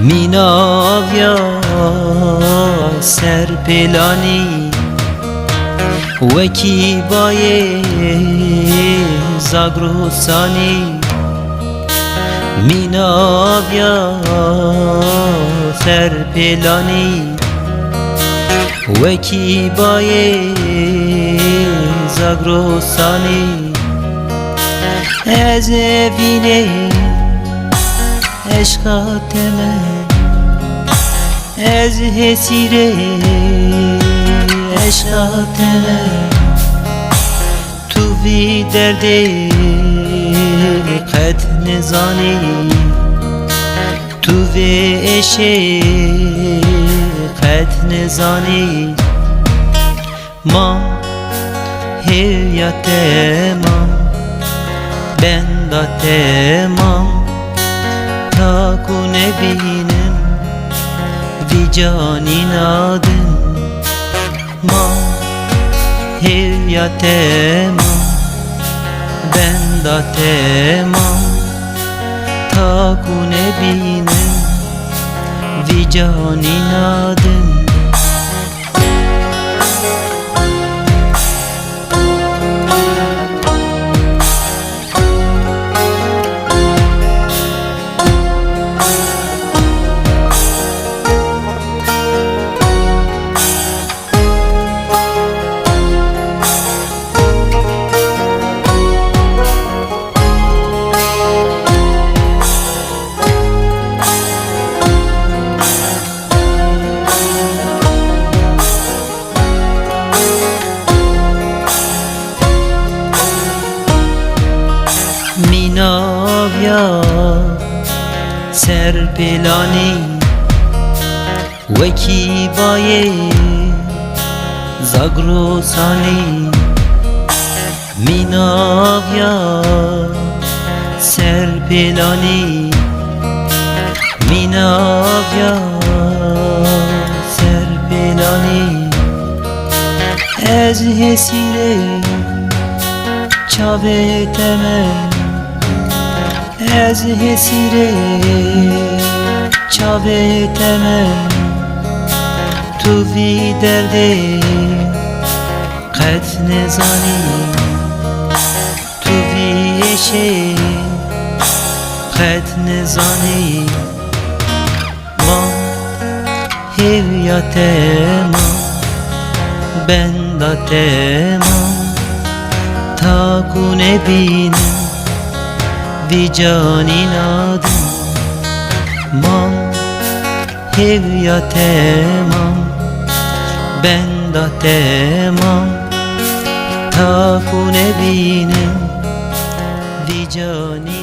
میناویا سر پلانی وکی بای زاگروسانی میناویا سر پلانی وکی بای زاگروسانی از وینه عشقات من از حسیر عشقات من تو وی درد قد نزانی تو وی عشق قد نزانی ما هیات ما بندات ما تا کنه بینم وی جانی نادم ما هیات ما بندات ما تا کنه بینم وی جانی نادم میناویا سر پلانی وکی بای زاگروسانی میناویا سر پلانی میناویا سر پلانی از حسیر چاوه تمن از حسیر چاوه تمن تو وی درد قد نزانی تو وی عشق قد نزانی ما هیات ما بندات ما تا کنه بینم وی جانی نادم ما هیات ما بندات ما تا کنه بینم وی جانی